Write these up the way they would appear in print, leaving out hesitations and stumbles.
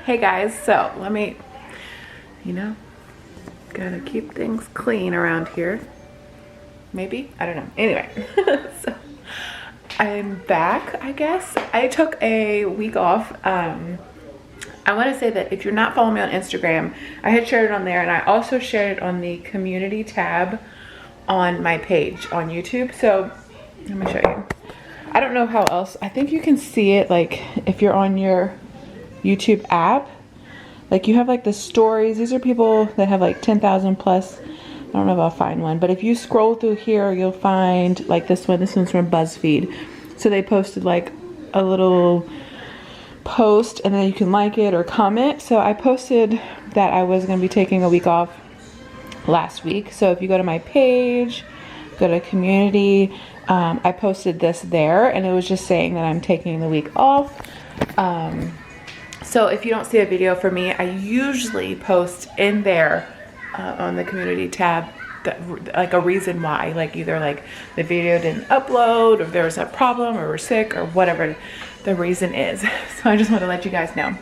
Hey guys, so let me, gotta keep things clean around here. Maybe? I don't know. Anyway, so I'm back, I guess. I took a week off. I want to say that if you're not following me on Instagram, I had shared it on there, and I also shared it on the community tab on my page on YouTube. So let me show you. I don't know how else. I think you can see it like if you're on your YouTube app. Like you have like the stories. These are people that have like 10,000 plus. I don't know if I'll find one, but if you scroll through here, you'll find like this one. This one's from BuzzFeed. So they posted like a little post, and then you can like it or comment. So I posted that I was going to be taking a week off last week. So if you go to my page, go to community, I posted this there, and it was just saying that I'm taking the week off. So if you don't see a video for me, I usually post in there on the community tab that, like a reason why, like either like the video didn't upload, or there was a problem, or we're sick, or whatever the reason is. So I just want to let you guys know.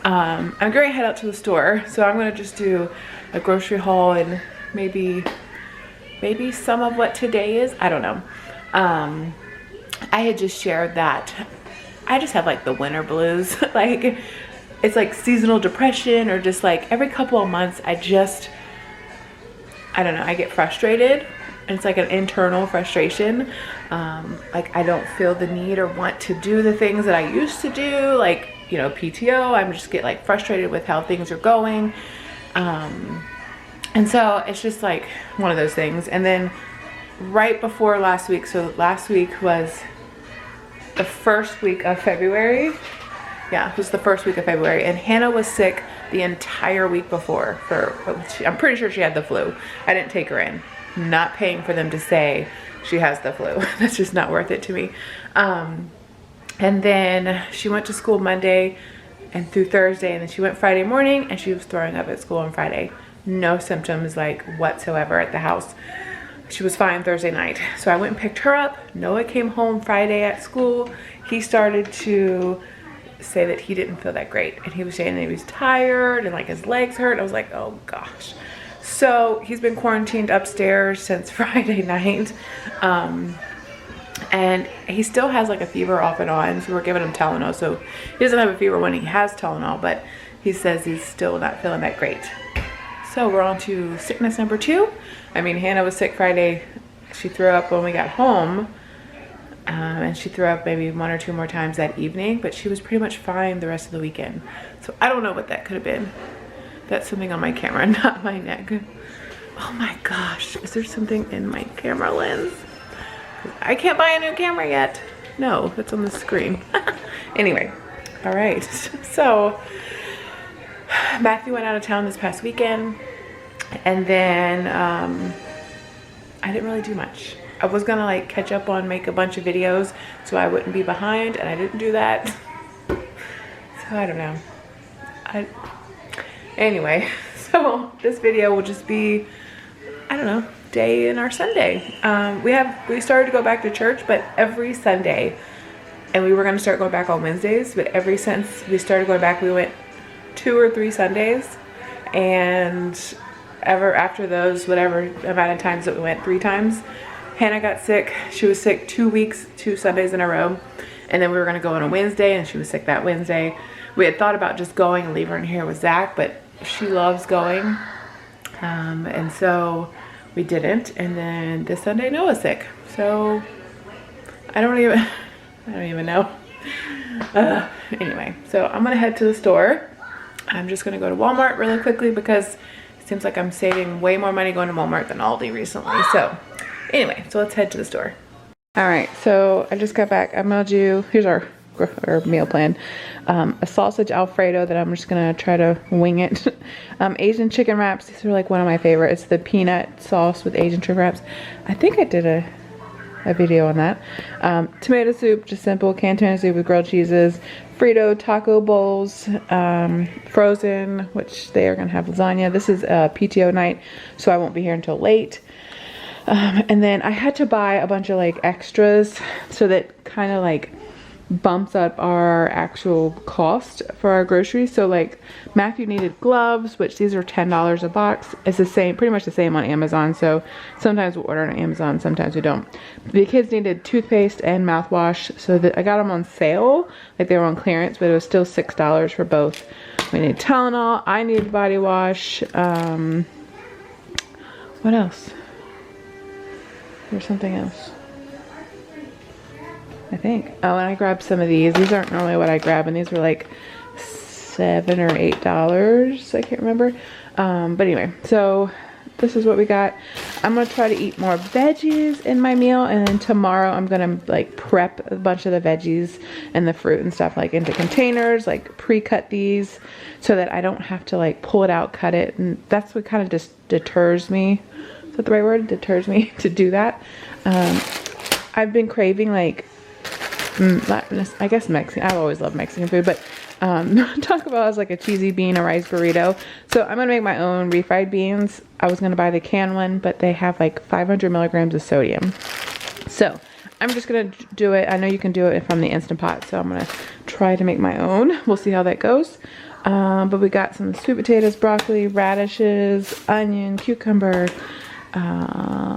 I'm going to head out to the store, so I'm going to just do a grocery haul and maybe some of what today is. I don't know. I had just shared that I just have like the winter blues. Like it's like seasonal depression, or just like every couple of months I don't know, I get frustrated, and it's like an internal frustration. Like I don't feel the need or want to do the things that I used to do, like, you know, PTO. I'm just get like frustrated with how things are going. And so it's just like one of those things. And then right before last week, so last week was the first week of February. Yeah, it was the first week of February, and Hannah was sick the entire week before. I'm pretty sure she had the flu. I didn't take her in. I'm not paying for them to say she has the flu. That's just not worth it to me. And then she went to school Monday and through Thursday, and then she went Friday morning, and she was throwing up at school on Friday. No symptoms like whatsoever at the house. She was fine Thursday night. So I went and picked her up. Noah came home Friday at school. He started to say that he didn't feel that great, and he was saying that he was tired and like his legs hurt. I was like, oh gosh. So he's been quarantined upstairs since Friday night, and he still has like a fever off and on, so we're giving him Tylenol. So he doesn't have a fever when he has Tylenol, but he says he's still not feeling that great. So we're on to sickness number 2. I mean, Hannah was sick Friday. She threw up when we got home. And she threw up maybe 1 or 2 more times that evening, but she was pretty much fine the rest of the weekend. So I don't know what that could have been. That's something on my camera, not my neck. Oh my gosh, is there something in my camera lens? I can't buy a new camera yet. No, that's on the screen. Anyway, all right. So Matthew went out of town this past weekend, and then I didn't really do much. I was gonna like catch up on make a bunch of videos so I wouldn't be behind, and I didn't do that. So I don't know. Anyway, so this video will just be, I don't know, day in our Sunday. We started to go back to church, but every Sunday, and we were gonna start going back on Wednesdays, but since we started going back, we went 2 or 3 Sundays, and ever after those, whatever amount of times that we went, 3 times, Hannah got sick. She was sick 2 weeks, 2 Sundays in a row. And then we were going to go on a Wednesday, and she was sick that Wednesday. We had thought about just going and leave her in here with Zach, but she loves going. And so we didn't. And then this Sunday, Noah's sick. So I don't even know. Anyway, so I'm going to head to the store. I'm just going to go to Walmart really quickly, because it seems like I'm saving way more money going to Walmart than Aldi recently. So anyway, so let's head to the store. All right, so I just got back. I'm gonna do, here's our meal plan. A sausage Alfredo that I'm just gonna try to wing it. Asian chicken wraps, these are like one of my favorites. It's the peanut sauce with Asian chicken wraps. I think I did a video on that. Tomato soup, just simple canned tomato soup with grilled cheeses. Frito taco bowls, frozen, which they are gonna have lasagna. This is a PTO night, so I won't be here until late. And then I had to buy a bunch of like extras, so that kind of like bumps up our actual cost for our groceries. So like Matthew needed gloves, which these are $10 a box. It's the same, pretty much the same on Amazon. So sometimes we'll order on Amazon, sometimes we don't. The kids needed toothpaste and mouthwash, so that I got them on sale, like they were on clearance, but it was still $6 for both. We need Tylenol. I need body wash. What else? There's something else, I think. Oh, and I grabbed some of these. These aren't normally what I grab, and these were like $7 or $8. I can't remember. But anyway, so this is what we got. I'm gonna try to eat more veggies in my meal, and then tomorrow I'm gonna like prep a bunch of the veggies and the fruit and stuff like into containers, like pre-cut these so that I don't have to like pull it out, cut it, and that's what kind of just deters me. Is that the right word? Deters me to do that. I've been craving like I guess Mexican. I've always loved Mexican food, but Taco Bell has like a cheesy bean, a rice burrito. So I'm gonna make my own refried beans. I was gonna buy the canned one, but they have like 500 milligrams of sodium. So I'm just gonna do it. I know you can do it from the Instant Pot, so I'm gonna try to make my own. We'll see how that goes. But we got some sweet potatoes, broccoli, radishes, onion, cucumber,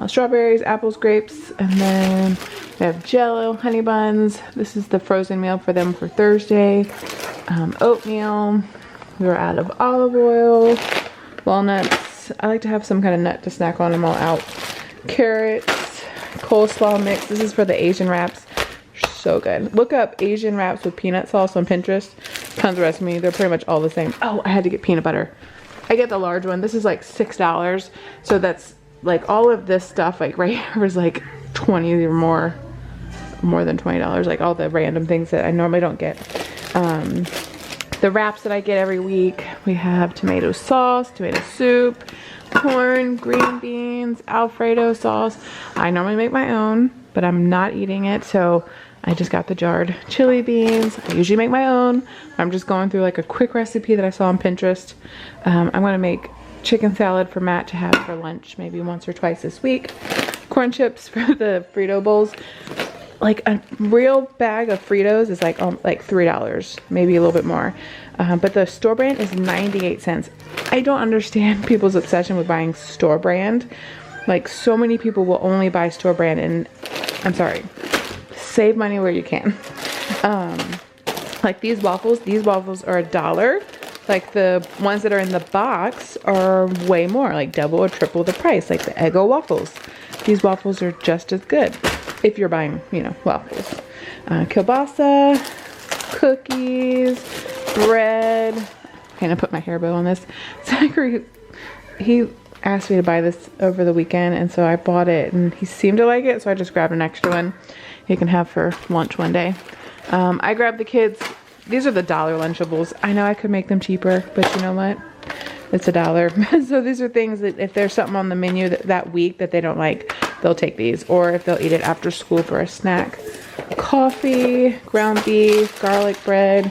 strawberries, apples, grapes, and then we have Jello, honey buns. This is the frozen meal for them for Thursday. Oatmeal. We were out of olive oil, walnuts. I like to have some kind of nut to snack on. I'm all out. Carrots, coleslaw mix. This is for the Asian wraps. So good. Look up Asian wraps with peanut sauce on Pinterest. Tons of recipes. They're pretty much all the same. Oh, I had to get peanut butter. I get the large one. This is like $6. So that's like all of this stuff like right here was like 20 or more than $20, like all the random things that I normally don't get. The wraps that I get every week, we have tomato sauce, tomato soup, corn, green beans, Alfredo sauce. I normally make my own, but I'm not eating it, so I just got the jarred chili beans. I usually make my own. I'm just going through like a quick recipe that I saw on Pinterest. I'm gonna make chicken salad for Matt to have for lunch maybe once or twice this week. Corn chips for the Frito bowls. Like a real bag of Fritos is like $3, maybe a little bit more. But the store brand is 98 cents. I don't understand people's obsession with buying store brand. Like so many people will only buy store brand, and I'm sorry, save money where you can. Like these waffles are $1. Like the ones that are in the box are way more, like double or triple the price, like the Eggo waffles. These waffles are just as good if you're buying, you know, waffles. Kielbasa, cookies, bread. I'm gonna put my hair bow on this. Zachary, he asked me to buy this over the weekend, and so I bought it, and he seemed to like it, so I just grabbed an extra one he can have for lunch one day. I grabbed the kids. These are the $1 Lunchables. I know I could make them cheaper, but you know what? It's $1. So these are things that if there's something on the menu that week that they don't like, they'll take these. Or if they'll eat it after school for a snack. Coffee, ground beef, garlic bread,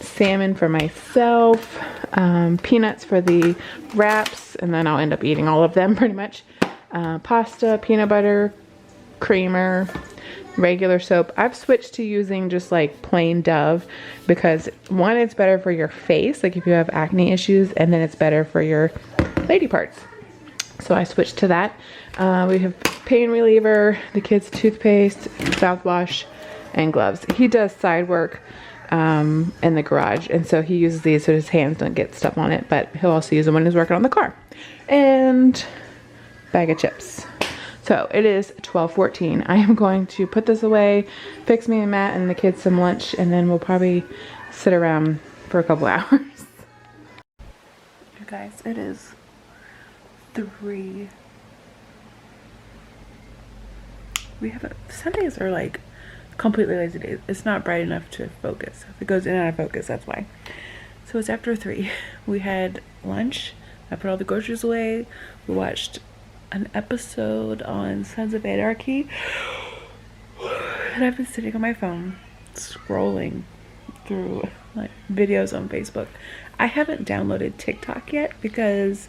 salmon for myself, peanuts for the wraps, and then I'll end up eating all of them pretty much. Pasta, peanut butter, creamer, regular soap. I've switched to using just like plain Dove because one, it's better for your face, like if you have acne issues, and then it's better for your lady parts. So I switched to that. We have pain reliever, the kids' toothpaste, mouthwash, and gloves. He does side work in the garage, and so he uses these so his hands don't get stuff on it, but he'll also use them when he's working on the car. And bag of chips. So it is 12:14. I am going to put this away, fix me and Matt and the kids some lunch, and then we'll probably sit around for a couple hours. You guys, it is 3. Sundays are like completely lazy days. It's not bright enough to focus. If it goes in and out of focus, that's why. So it's after 3. We had lunch. I put all the groceries away. We watched an episode on Sons of Anarchy, and I've been sitting on my phone scrolling through like videos on Facebook. I haven't downloaded TikTok yet because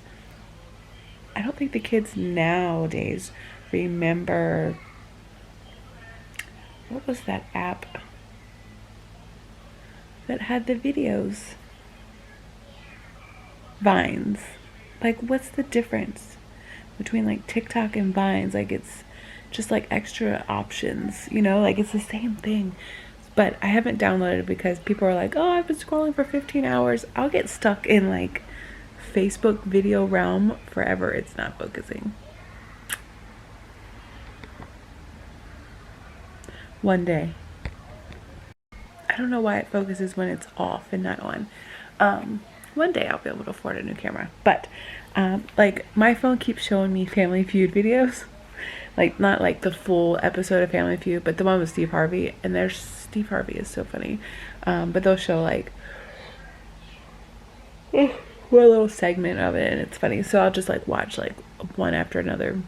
I don't think the kids nowadays remember, what was that app? that had the videos. Vines. Like, what's the difference between like TikTok and Vines? Like, it's just like extra options, you know, like it's the same thing. But I haven't downloaded it because people are like, oh, I've been scrolling for 15 hours. I'll get stuck in like Facebook video realm forever. It's not focusing. One day. I don't know why it focuses when it's off and not on. One day I'll be able to afford a new camera. But like my phone keeps showing me Family Feud videos. Like not like the full episode of Family Feud, but the one with Steve Harvey. And there's Steve Harvey is so funny. But they'll show like one little segment of it and it's funny. So I'll just like watch like one after another.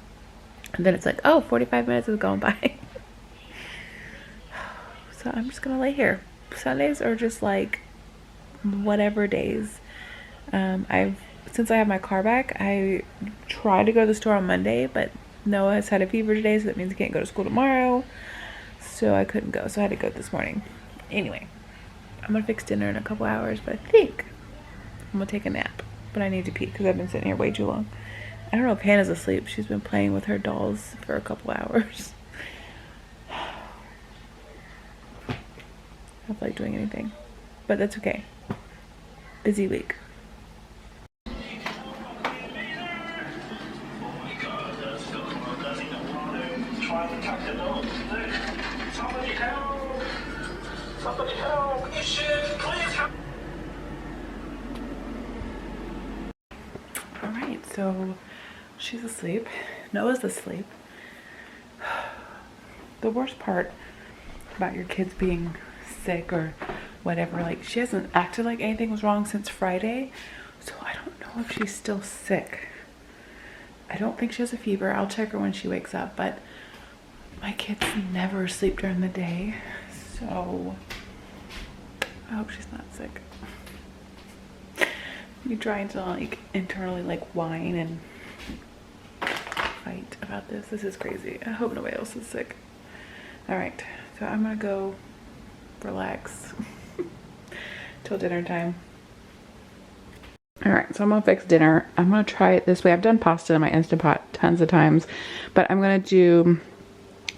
And then it's like, oh, 45 minutes is going by. So I'm just gonna lay here. Sundays are just like whatever days. Since I have my car back, I tried to go to the store on Monday, but Noah has had a fever today, so that means he can't go to school tomorrow. So I couldn't go, so I had to go this morning. Anyway, I'm gonna fix dinner in a couple hours, but I think I'm gonna take a nap. But I need to pee because I've been sitting here way too long. I don't know if Hannah's asleep. She's been playing with her dolls for a couple hours. I don't feel like doing anything, but that's okay. Busy week. Alright, so she's asleep. Noah's asleep. The worst part about your kids being sick or whatever, like she hasn't acted like anything was wrong since Friday, so I don't know if she's still sick. I don't think she has a fever. I'll check her when she wakes up, but my kids never sleep during the day, so I hope she's not sick. I'm trying to like internally like whine and fight about this. This is crazy. I hope nobody else is sick. All right, so I'm gonna go relax till dinner time. All right, so I'm gonna fix dinner. I'm gonna try it this way. I've done pasta in my Instant Pot tons of times, but I'm gonna do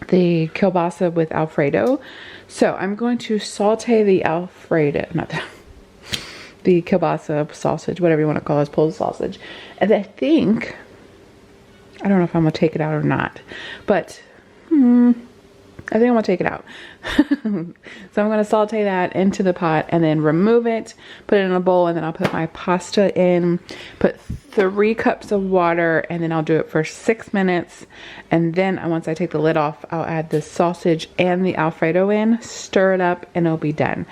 the kielbasa with Alfredo. So I'm going to saute the Alfredo, not that, the kielbasa sausage, whatever you want to call it, Polish sausage. And I think, I don't know if I'm gonna take it out or not, but I think I'm gonna take it out. So I'm gonna saute that into the pot and then remove it, put it in a bowl, and then I'll put my pasta in, put 3 cups of water, and then I'll do it for 6 minutes. And then once I take the lid off, I'll add the sausage and the Alfredo in, stir it up, and it'll be done.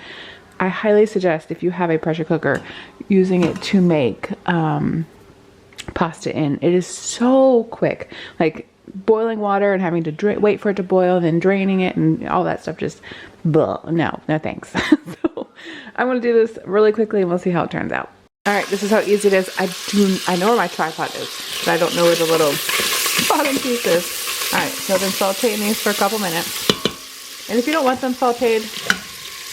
I highly suggest, if you have a pressure cooker, using it to make pasta in. It is so quick. Like boiling water and having to wait for it to boil and then draining it and all that stuff, just no thanks. So I'm gonna do this really quickly and we'll see how it turns out. All right, this is how easy it is. I know where my tripod is, but I don't know where the little bottom piece is. All right, so I've been sauteing these for a couple minutes, and if you don't want them sauteed,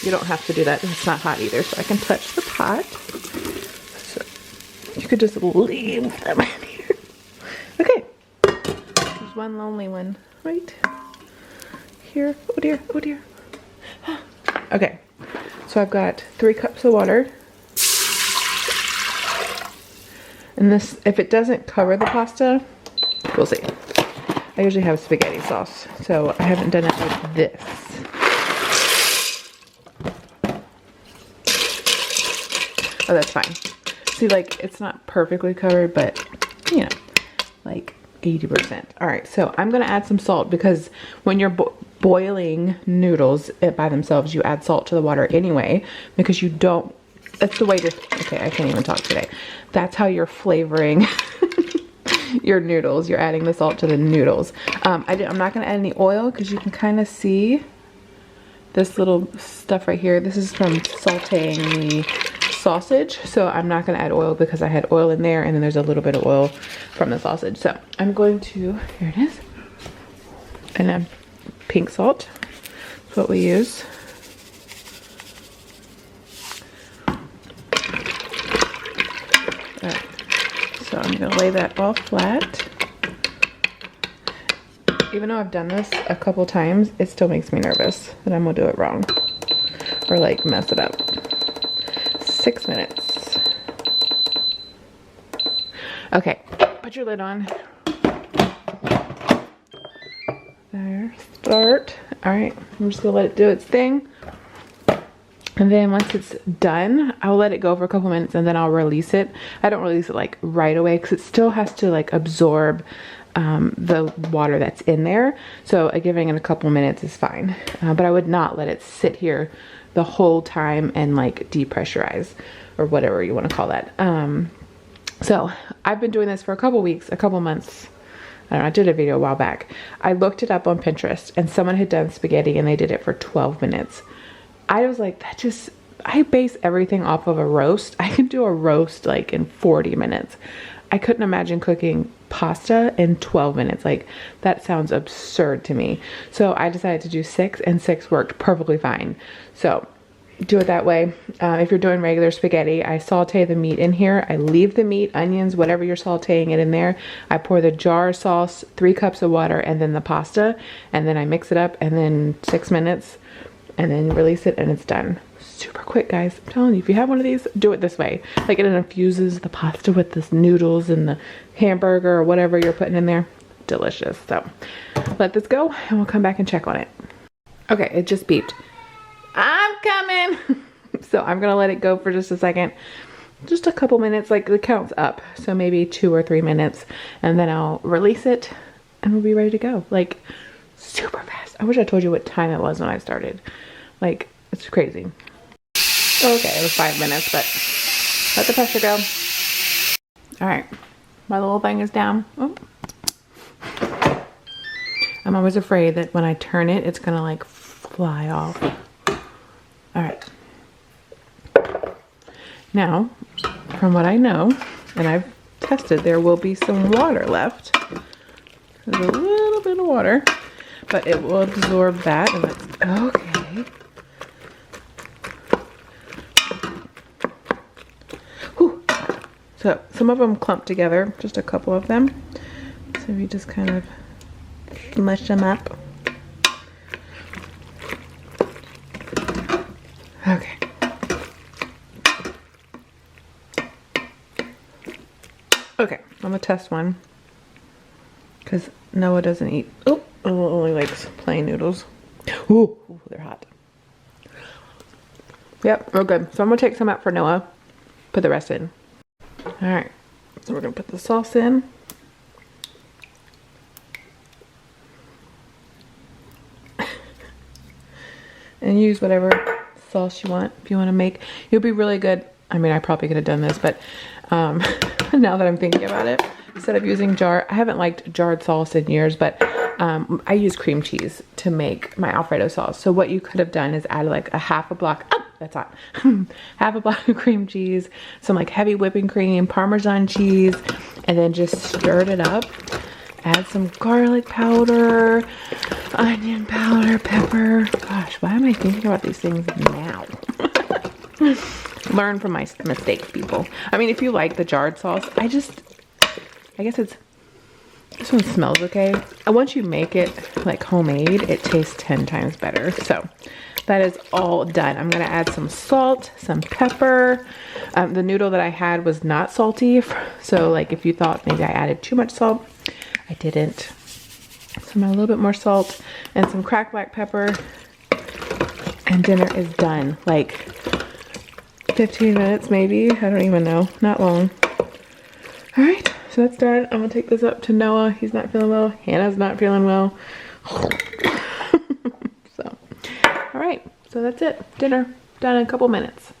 you don't have to do that. It's not hot either, so I can touch the pot. So you could just leave them in here. Okay. One lonely one right here. Oh dear, oh dear. Okay, so I've got 3 cups of water, and this, if it doesn't cover the pasta, we'll see. I usually have spaghetti sauce, so I haven't done it with this. Oh, that's fine. See, like, it's not perfectly covered, but you know, like 80%. All right, so I'm gonna add some salt because when you're boiling noodles by themselves, you add salt to the water anyway, because you don't, that's the way to, okay, I can't even talk today. That's how you're flavoring your noodles. You're adding the salt to the noodles. I'm not gonna add any oil because you can kind of see this little stuff right here. This is from sauteing the sausage, so I'm not going to add oil because I had oil in there, and then there's a little bit of oil from the sausage. So I'm going to, here it is, and then pink salt. That's what we use. So I'm gonna lay that all flat. Even though I've done this a couple times, it still makes me nervous that I'm gonna do it wrong or like mess it up. 6 minutes. Okay, put your lid on. There, start. All right, I'm just gonna let it do its thing. And then once it's done, I'll let it go for a couple minutes and then I'll release it. I don't release it like right away because it still has to like absorb the water that's in there. So giving it a couple minutes is fine. But I would not let it sit here the whole time and like depressurize or whatever you want to call that. So I've been doing this for a couple weeks, a couple months. I don't know, I did a video a while back. I looked it up on Pinterest and someone had done spaghetti and they did it for 12 minutes. I was like, I base everything off of a roast. I can do a roast like in 40 minutes. I couldn't imagine cooking pasta in 12 minutes. Like that sounds absurd to me. So I decided to do 6 and 6 worked perfectly fine. So do it that way. If you're doing regular spaghetti, I saute the meat in here. I leave the meat, onions, whatever you're sauteing it in there. I pour the jar sauce, 3 cups of water, and then the pasta. And then I mix it up and then 6 minutes. And then release it and it's done. Super quick, guys. I'm telling you, if you have one of these, do it this way. Like it infuses the pasta with the noodles and the hamburger or whatever you're putting in there. Delicious. So let this go and we'll come back and check on it. Okay, it just beeped. I'm coming. So I'm gonna let it go for just a second. Just a couple minutes, like the count's up. So maybe 2 or 3 minutes and then I'll release it and we'll be ready to go. Like super fast. I wish I told you what time it was when I started. Like, it's crazy. Okay, it was 5 minutes, but let the pressure go. All right, my little thing is down. Oh. I'm always afraid that when I turn it, it's gonna like fly off. All right. Now, from what I know, and I've tested, there will be some water left. There's a little bit of water, but it will absorb that, and that's okay. Whew. So some of them clump together, just a couple of them. So we just kind of smush them up. Okay. Okay, I'm gonna test one because Noah doesn't eat. Oh, only likes plain noodles. Ooh, they're hot. Yep, we're good. So I'm gonna take some out for Noah. Put the rest in. All right. So we're gonna put the sauce in. And use whatever sauce you want. If you want to make, it'll be really good. I mean, I probably could have done this, but now that I'm thinking about it, instead of using jar, I haven't liked jarred sauce in years, but I use cream cheese to make my Alfredo sauce. So what you could have done is add like a half a block, oh, that's hot, half a block of cream cheese, some like heavy whipping cream, Parmesan cheese, and then just stirred it up. Add some garlic powder, onion powder, pepper. Gosh, why am I thinking about these things now? Learn from my mistakes, people. I mean, if you like the jarred sauce, I guess it's, this one smells okay. And once you make it like homemade, it tastes 10 times better. So that is all done. I'm gonna add some salt, some pepper. The noodle that I had was not salty. So like if you thought maybe I added too much salt, I didn't. So I'm gonna add a little bit more salt and some cracked black pepper. And dinner is done. Like 15 minutes maybe, I don't even know, not long. All right, so that's done. I'm gonna take this up to Noah. He's not feeling well. Hannah's not feeling well. So, all right, so that's it. Dinner done in a couple minutes.